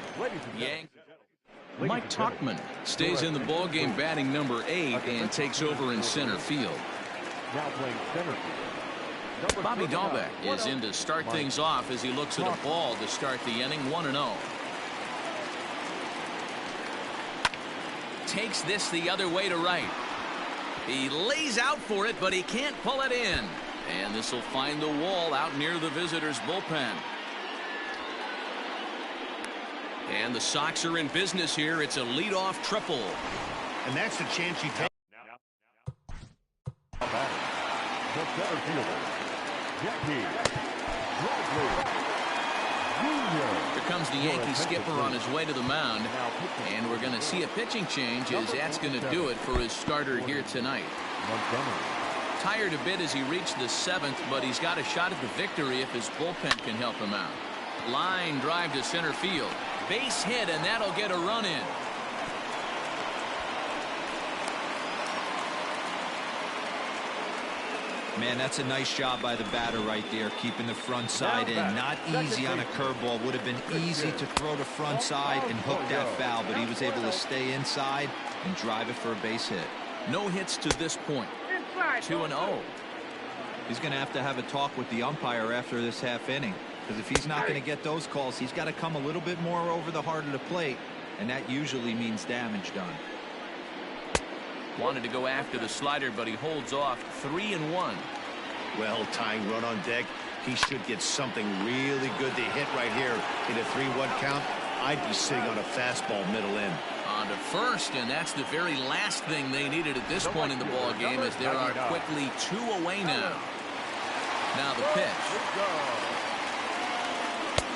Mike Tauchman stays in the ballgame batting number 8 and takes over in center field. Now playing center field. Bobby Dahlbeck is in to start things off as he looks at a ball to start the inning. 1-0. Takes this the other way to right. He lays out for it, but he can't pull it in. And this will find the wall out near the visitors' bullpen. And the Sox are in business here. It's a leadoff triple. And that's the chance you take. The center fielder, Jackie Bradley Jr. Here comes the Yankee skipper on his way to the mound. And we're going to see a pitching change as that's going to do it for his starter here tonight. Tired a bit as he reached the 7th, but he's got a shot at the victory if his bullpen can help him out. Line drive to center field. Base hit, and that'll get a run in. Man, that's a nice job by the batter right there, keeping the front side in. Not easy on a curveball. Would have been easy to throw the front side and hook that foul, but he was able to stay inside and drive it for a base hit. No hits to this point. 2-0. He's going to have a talk with the umpire after this half inning, because if he's not going to get those calls, he's got to come a little bit more over the heart of the plate, and that usually means damage done. Wanted to go after the slider, but he holds off. 3-1. Well, tying run on deck. He should get something really good to hit right here in a 3-1 count. I'd be sitting on a fastball middle in. On to first, and that's the very last thing they needed at this point in the ball game, as there are quickly 2 away now. Now the pitch.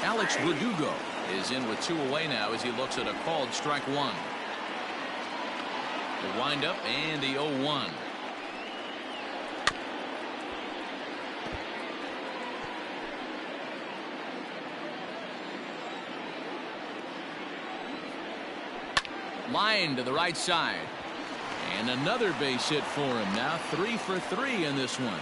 Alex Verdugo is in with 2 away now as he looks at a called strike 1. The windup and the 0-1. Line to the right side. And another base hit for him. Now 3 for 3 in this one.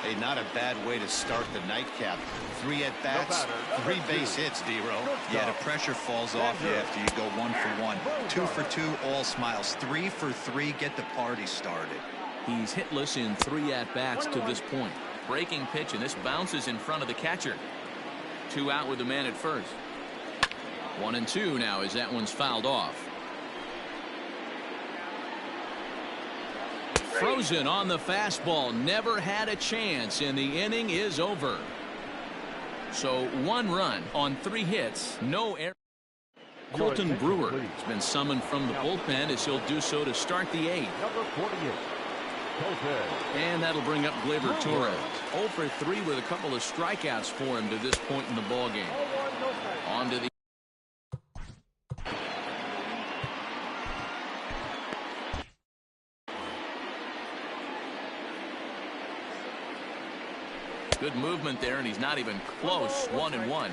Hey, not a bad way to start the nightcap. 3 at-bats, 3 base hits, D-Row. Yeah, the pressure falls off you after you go 1 for 1. 2 for 2, all smiles. 3 for 3, get the party started. He's hitless in 3 at-bats to this point. Breaking pitch, and this bounces in front of the catcher. 2 out with the man at first. 1-2 now as that one's fouled off. Frozen on the fastball. Never had a chance, and the inning is over. So 1 run on 3 hits. No error. Colton Brewer has been summoned from the bullpen as he'll do so to start the 8th. Number 48. And that'll bring up Gleyber Torres. 0 for 3 with a couple of strikeouts for him to this point in the ballgame. On to the good movement there, and he's not even close. 1-1.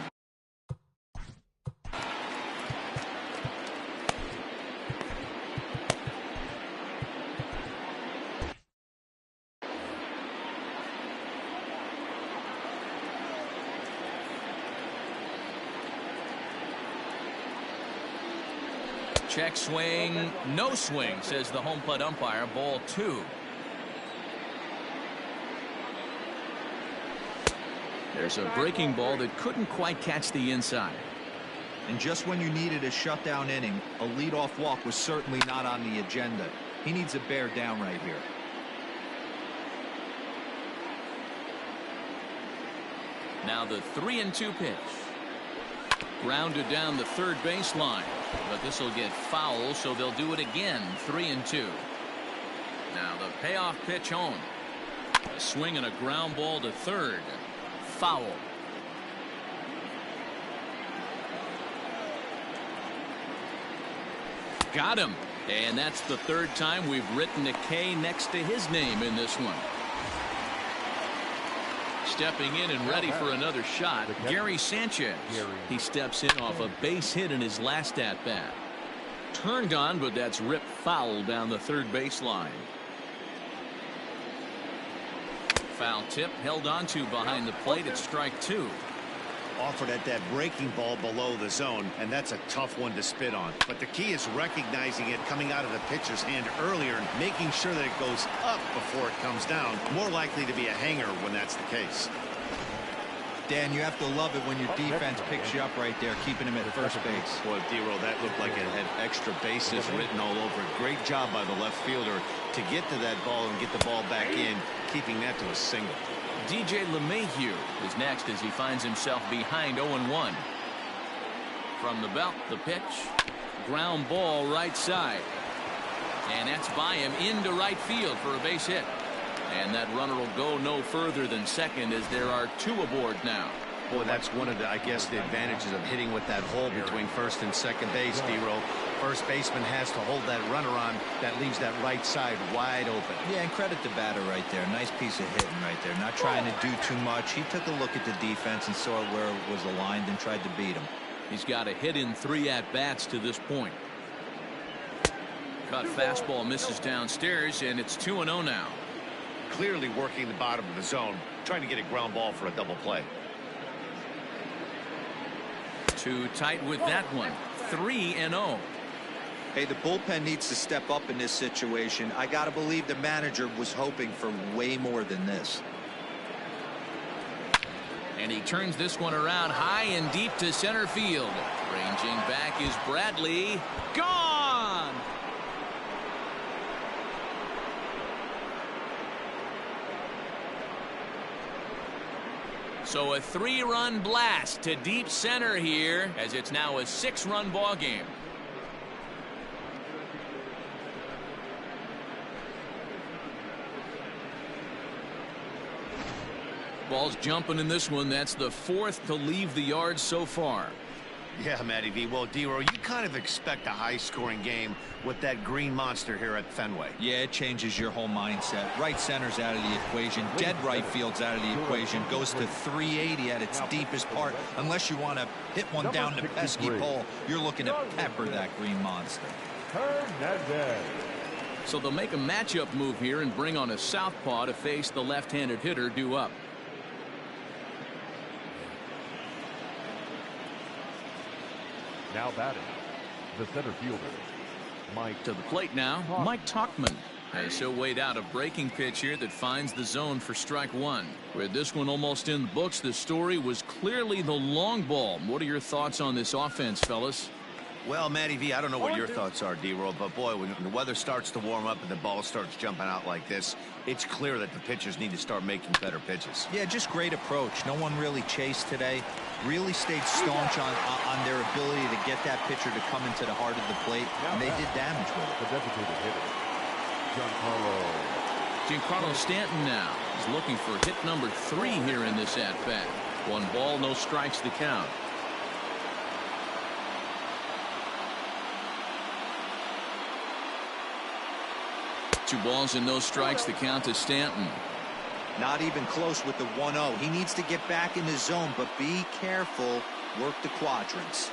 Check swing, no swing, says the home plate umpire. Ball 2. There's a breaking ball that couldn't quite catch the inside. And just when you needed a shutdown inning, a leadoff walk was certainly not on the agenda. He needs to bear down right here. Now the 3-2 pitch. Grounded down the third baseline, but this will get foul, so they'll do it again. 3-2. Now the payoff pitch home. A swing and a ground ball to third. Foul. Got him. And that's the third time we've written a K next to his name in this one. Stepping in and ready for another shot, Gary Sanchez. He steps in off a base hit in his last at-bat. Turned on, but that's ripped foul down the third baseline. Foul tip held onto behind the plate at strike 2. Offered at that breaking ball below the zone, and that's a tough one to spit on. But the key is recognizing it coming out of the pitcher's hand earlier and making sure that it goes up before it comes down. More likely to be a hanger when that's the case. Dan, you have to love it when your defense picks you up right there, keeping him at first base. Boy, D-Roll, that looked like it had extra bases written all over it. Great job by the left fielder to get to that ball and get the ball back in, keeping that to a single. DJ LeMahieu is next as he finds himself behind 0-1. From the belt, the pitch. Ground ball right side. And that's by him into right field for a base hit. And that runner will go no further than second as there are 2 aboard now. Boy, that's one of the, I guess, the advantages of hitting with that hole between first and second base, D-Roll. First baseman has to hold that runner on. That leaves that right side wide open. Yeah, and credit the batter right there. Nice piece of hitting right there. Not trying to do too much. He took a look at the defense and saw where it was aligned and tried to beat him. He's got a hit in 3 at-bats to this point. Cut fastball misses downstairs, and it's 2-0 now. Clearly working the bottom of the zone, trying to get a ground ball for a double play. Too tight with that one. 3-0. Hey, the bullpen needs to step up in this situation. I got to believe the manager was hoping for way more than this. And he turns this one around high and deep to center field. Ranging back is Bradley. Gone! So a 3-run blast to deep center here as it's now a 6-run ball game. Ball's jumping in this one. That's the 4th to leave the yard so far. Yeah, Matty V. Well, D-Roll, you kind of expect a high-scoring game with that green monster here at Fenway. Yeah, it changes your whole mindset. Right center's out of the equation. Dead right field's out of the equation. Goes to 380 at its deepest part. Unless you want to hit one down the pesky pole, you're looking to pepper that green monster. So they'll make a matchup move here and bring on a southpaw to face the left-handed hitter due up. Now batting, the center fielder, Mike. To the plate now, Mike Tauchman. As he'll wait out a breaking pitch here that finds the zone for strike 1. With this one almost in the books, the story was clearly the long ball. What are your thoughts on this offense, fellas? Well, Matty V, I don't know what your thoughts are, D-Roll, but boy, when the weather starts to warm up and the ball starts jumping out like this, it's clear that the pitchers need to start making better pitches. Yeah, just great approach. No one really chased today. Really stayed staunch on their ability to get that pitcher to come into the heart of the plate, and they did damage with it. The designated hitter, Giancarlo Giancarlo Stanton now is looking for hit number 3 here in this at-bat. 1 ball, no strikes the count. Two balls and no strikes the count to Stanton. Not even close with the 1-0. He needs to get back in the zone, but be careful. Work the quadrants.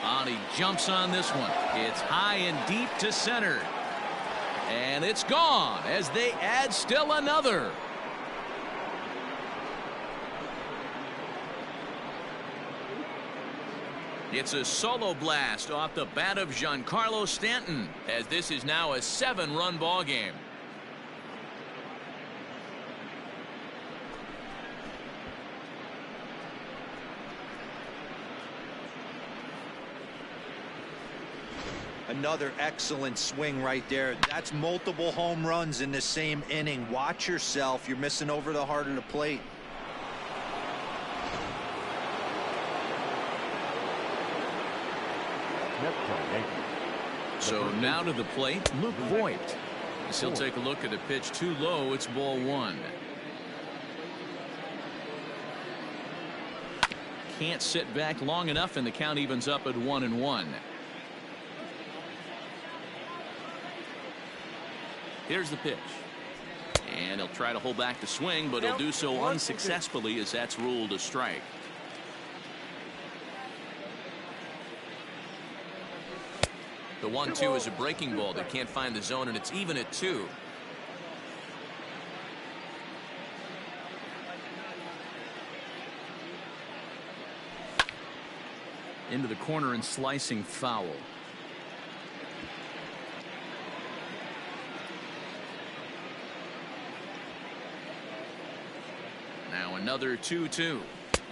And he jumps on this one. It's high and deep to center. And it's gone as they add still another. It's a solo blast off the bat of Giancarlo Stanton, as this is now a 7-run ball game. Another excellent swing right there. That's multiple home runs in the same inning. Watch yourself. You're missing over the heart of the plate. So now to the plate, Luke Voigt. He'll take a look at a pitch too low. It's ball 1. Can't sit back long enough, and the count evens up at 1-1. Here's the pitch. And he'll try to hold back the swing, but he'll do so unsuccessfully as that's ruled a strike. The 1-2 is a breaking ball that can't find the zone, and it's even at 2. Into the corner and slicing foul. Now another 2-2.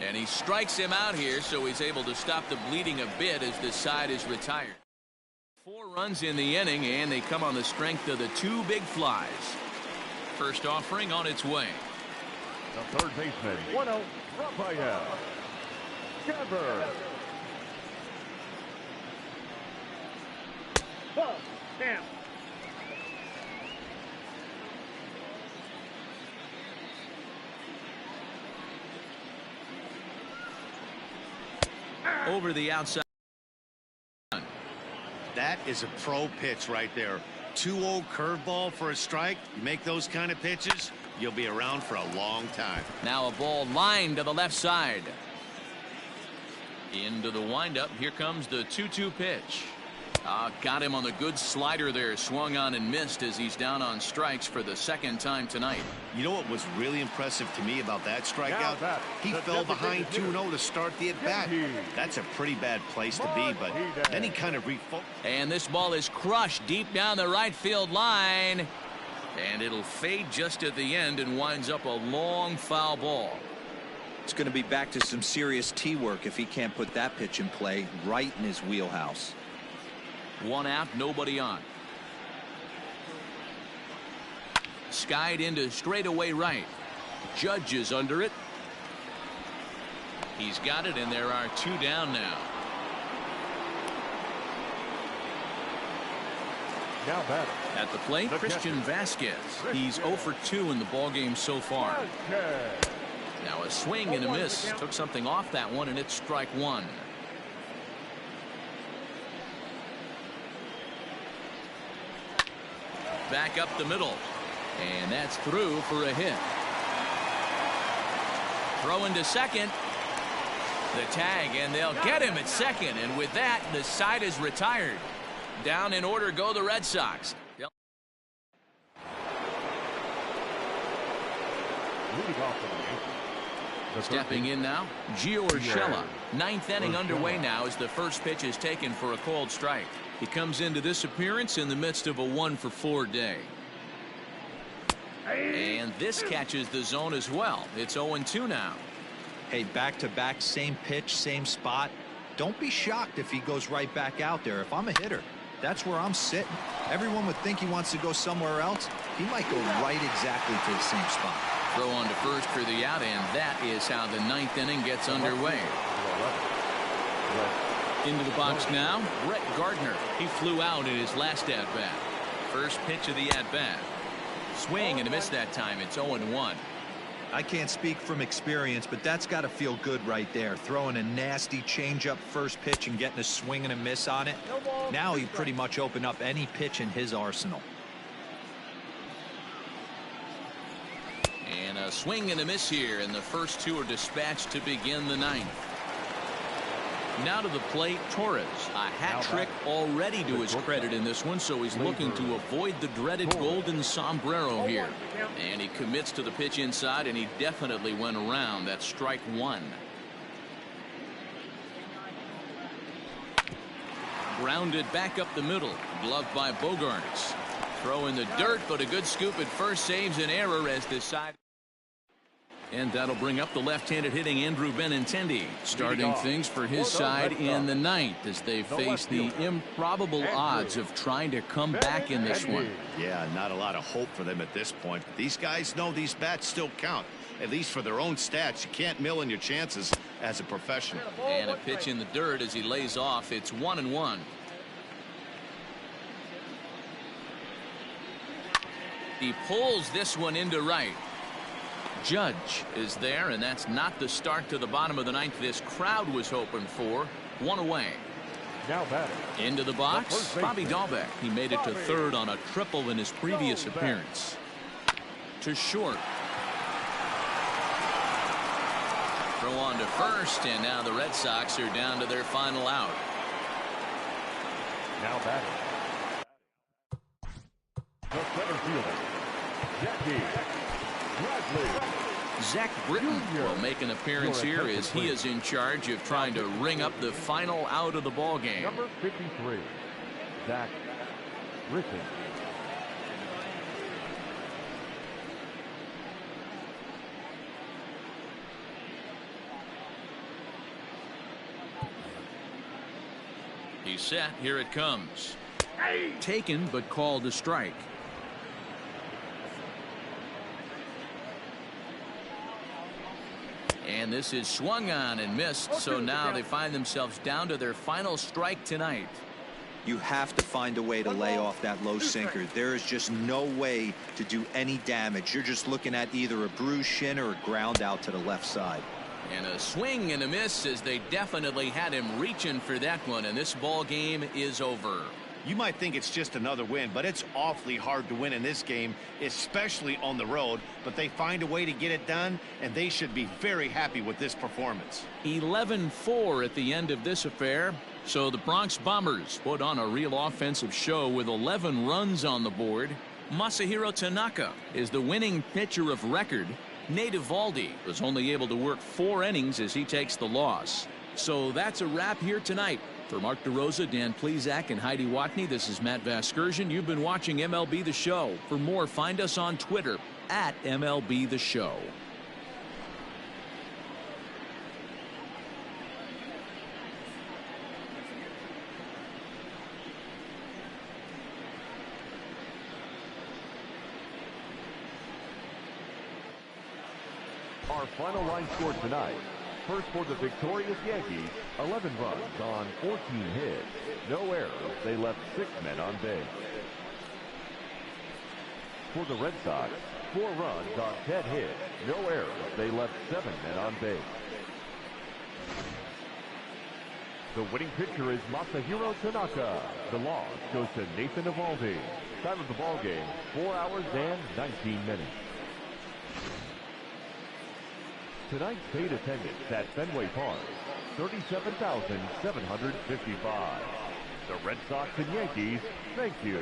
And he strikes him out here, so he's able to stop the bleeding a bit as this side is retired. 4 runs in the inning, and they come on the strength of the 2 big flies. First offering on its way. The third baseman, 1-0, Rafael Devers. Damn. Over the outside. That is a pro pitch right there. 2-0 curveball for a strike. You make those kind of pitches, you'll be around for a long time. Now a ball lined to the left side. Into the windup. Here comes the 2-2 pitch. Got him on the good slider there. Swung on and missed as he's down on strikes for the 2nd time tonight. You know what was really impressive to me about that strikeout? He fell behind 2-0 to start the at-bat. That's a pretty bad place to be, but then he kind of refocused. And this ball is crushed deep down the right field line. And it'll fade just at the end and winds up a long foul ball. It's going to be back to some serious tee work if he can't put that pitch in play right in his wheelhouse. 1 out, nobody on. Skied into straightaway right. Judge is under it. He's got it, and there are 2 down now. Now batting. At the plate, Christian Vasquez. He's 0 for 2 in the ballgame so far. Now a swing and a miss. Took something off that one, and it's strike 1. Back up the middle, and that's through for a hit. Throw into second. The tag, and they'll get him at second, and with that the side is retired. Down in order go the Red Sox. Stepping in now, Gio Urshela. 9th inning underway now as the first pitch is taken for a called strike. He comes into this appearance in the midst of a 1 for 4 day. And this catches the zone as well. It's 0-2 now. Hey, back-to-back, same pitch, same spot. Don't be shocked if he goes right back out there. If I'm a hitter, that's where I'm sitting. Everyone would think he wants to go somewhere else. He might go right exactly to the same spot. Throw on to first for the out, and that is how the 9th inning gets underway. Into the box now, Brett Gardner. He flew out in his last at-bat. First pitch of the at-bat. Swing and a miss that time. It's 0-1. I can't speak from experience, but that's got to feel good right there. Throwing a nasty changeup first pitch and getting a swing and a miss on it. Now he pretty much opened up any pitch in his arsenal. And a swing and a miss here, and the first two are dispatched to begin the ninth. Now to the plate, Torres. A hat trick already to his credit in this one, so he's looking to avoid the dreaded golden sombrero here. And he commits to the pitch inside, and he definitely went around. That's strike one. Grounded back up the middle. Gloved by Bogaerts. Throw in the dirt, but a good scoop at first saves an error as decided. And that'll bring up the left-handed hitting Andrew Benintendi, starting things for his side in the ninth as they face the improbable odds of trying to come back in this one. Yeah, not a lot of hope for them at this point. But these guys know these bats still count, at least for their own stats. You can't mill in your chances as a professional. And a pitch in the dirt as he lays off. It's 1-1. He pulls this one into right. Judge is there, and that's not the start to the bottom of the ninth this crowd was hoping for. One away. Now batting. Into the box, Bobby Dahlbeck. He made it to third on a triple in his previous appearance. To short. Throw on to first, and now the Red Sox are down to their final out. Now batting. The center fielder, Jackie Bradley. Zach Britton will make an appearance here as he is in charge of trying to ring up the final out of the ball game. Number 53, Zach Britton. He's set. Here it comes. Taken, but called a strike. And this is swung on and missed, so now they find themselves down to their final strike tonight. You have to find a way to lay off that low sinker. There is just no way to do any damage. You're just looking at either a bruised shin or a ground out to the left side. And a swing and a miss as they definitely had him reaching for that one, and this ball game is over. You might think it's just another win, but it's awfully hard to win in this game, especially on the road. But they find a way to get it done, and they should be very happy with this performance. 11-4 at the end of this affair. So the Bronx Bombers put on a real offensive show with 11 runs on the board. Masahiro Tanaka is the winning pitcher of record. Nate Eovaldi was only able to work 4 innings as he takes the loss. So that's a wrap here tonight. For Mark DeRosa, Dan Plesac, and Heidi Watney, this is Matt Vasgersian. You've been watching MLB The Show. For more, find us on Twitter at MLB The Show. Our final line score tonight. First for the victorious Yankees, 11 runs on 14 hits. No errors. They left 6 men on base. For the Red Sox, 4 runs on 10 hits. No errors. They left 7 men on base. The winning pitcher is Masahiro Tanaka. The loss goes to Nathan Eovaldi. Time of the ball game, 4 hours and 19 minutes. Tonight's paid attendance at Fenway Park, 37,755. The Red Sox and Yankees, thank you.